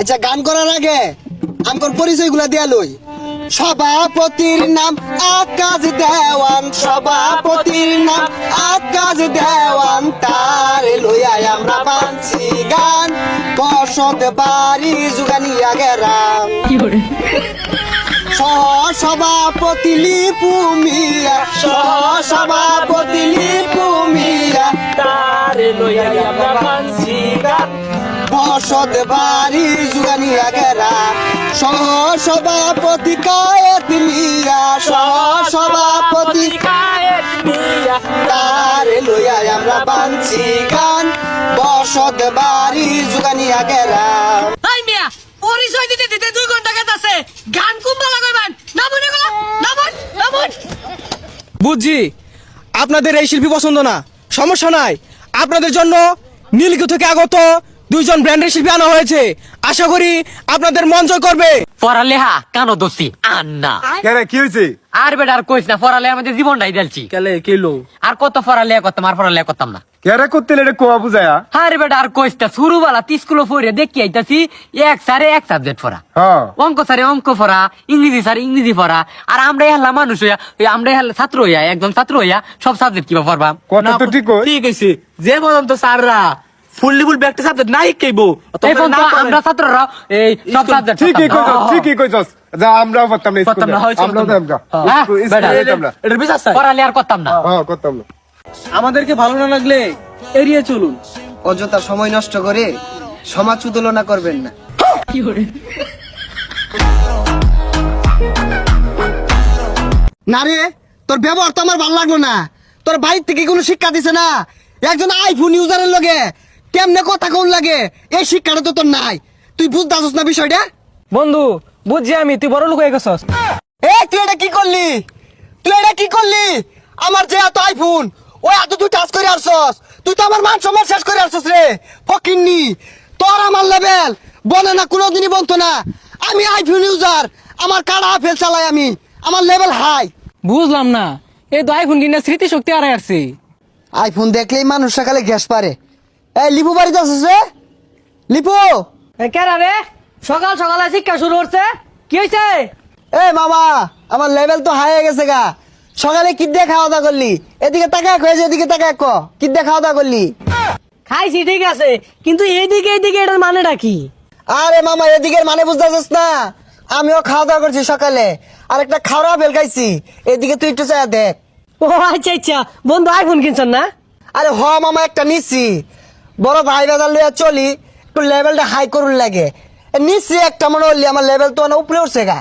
আচ্ছা গান করার আগে আমার পরিচয়গুলা দিয়া লই। সভাপতির নাম আকাশ দেওয়ান, সভাপতির নাম আকাশ দেওয়ান, তার লইয়া আমরা বানছি গান, বসত বাড়ি জুগানিয়া গেরাম। সভাপতি লিপু মিয়া, সভাপতি লিপু মিয়া, তার লইয়া আমরা বানছি গান, বসত বাড়ি জুগানিয়া গেরাম। সভাপতি কায়েত মিয়া, সভাপতি কায়েত মিয়া, তার লইয়া আমরা বানছি গান, বসত বাড়ি জুগানিয়া গেরাম। হাই মিয়া পরিচয় দিতে দিতে 2 ঘন্টা গেছে, গান কুম্বা লাগাইবেন নামুন এগুলা, নামুন। বুঝছি আপনাদের এই শিল্পী পছন্দ না, সমস্যা নাই। আপনাদের জন্য নীলগিরি থেকে আগত 2 জন ব্র্যান্ডের শিল্পী আনা হয়েছে, আশা করি আপনাদের মন জয় করবে। পড়ালেহা কানো দোষী আন্না কি হয়েছে? আর বেটা আর কইস না, পড়ালেহা আমাদের জীবনটাই দিলছি। কেলে কেলো আর কত পড়ালেহা করতাম, আর পড়ালেহা করতাম না। কেরা করতে এটা কোয়া বুঝায়া? আরে বেটা আর কইস না, শুরুবেলা 30 স্কুলে পড়ে দেখি আইতাছি এক স্যারে এক সাবজেক্ট পড়া, হ্যাঁ অঙ্ক স্যারে অঙ্ক পড়া, ইংরেজি স্যারে ইংরেজি পড়া, আর আমরা হেলা মানুষ হইয়া, আমরা হেলা ছাত্র হইয়া, একজন ছাত্র হইয়া সব সাবজেক্ট কিবা পড়বাম। কথা তো ঠিক কই। ঠিক আছে, যে পর্যন্ত স্যাররা ফুললি ফুল ব্যাকটা সাবজেক্ট নাই কেইবো এই পর্যন্ত আমরা ছাত্ররা এই সব সাবজেক্ট ঠিকই কইছস, ঠিকই কইছস। যা আমরাও পারতাম না পারতাম না, স্কুলে, হয়তো আমরাও পারতাম যাম না। যা। হ্যাঁ, বেটা, স্কুলে যেতাম না। এটার বিচার চাই। পড়ালেহা আর করতাম না। হ্যাঁ করতাম না। আমাদেরকে ভালো না লাগলে এড়িয়ে চলুন। অযথা সময় নষ্ট করে সমাজ উত্তোলনা করবেন না। না রে, তোর ব্যবহার তো আমার ভালো লাগলো না। তোর বাড়ির থেকে কোনো শিক্ষা দিছে না। একজন আইফোন ইউজারের লগে কেমনে কথা কোন লাগে, এই শিক্ষাটা তো তোর নাই। তুই বুঝতে আসছ না বিষয়টা? বন্ধু বুঝছি আমি, তুই বড় লোক হয়ে গেছস। তুই এটা কি করলি? তুই এটা কি করলি? আমার যে এত আইফোন, ওই এত তুই টাচ করে আসছস। তুই তো আমার মান সম্মান শেষ করে আসছস রে ফকিন্নি। তোর আমার লেভেল বনে না, কোনোদিনই বলতো না। আমি আইফোন ইউজার, আমার কাড়া ফেল চালাই আমি, আমার লেভেল হাই। বুঝলাম না, এই তো আইফোন কিনা স্মৃতি শক্তি আর আসছে। আইফোন দেখলেই মানুষ সকালে গ্যাস পারে। এই লিপু বাড়িতে আসছিস রে? লিপু, কেরা রে সকাল সকালে শিক্ষা শুরু হচ্ছে, কি হয়েছে? এ মামা, আমার লেভেল তো হাই হয়ে গেছে গা। সকালে কি দিয়ে খাওয়া দাওয়া করলি? এদিকে তাকা হয়েছে, এদিকে তাকা কি দিয়ে খাওয়া দাওয়া করলি? খাইছি ঠিক আছে, কিন্তু এইদিকে এটার মানেটা কি? আরে মামা, এদিকের মানে বুঝতে পারছিস না? আমিও খাওয়া দাওয়া করছি সকালে, আর একটা খাওয়া বেল খাইছি। এদিকে তুই একটু চাই দেখ। ও আচ্ছা বন্ধু আইফোন কিনছেন না? আরে হ মামা, একটা নিচ্ছি। বড় ভাই বাজার লইয়া চলি, একটু লেভেলটা হাই করুন লাগে। নিচ্ছি একটা, মনে হলি আমার লেভেল তো উপরে উঠছে গা।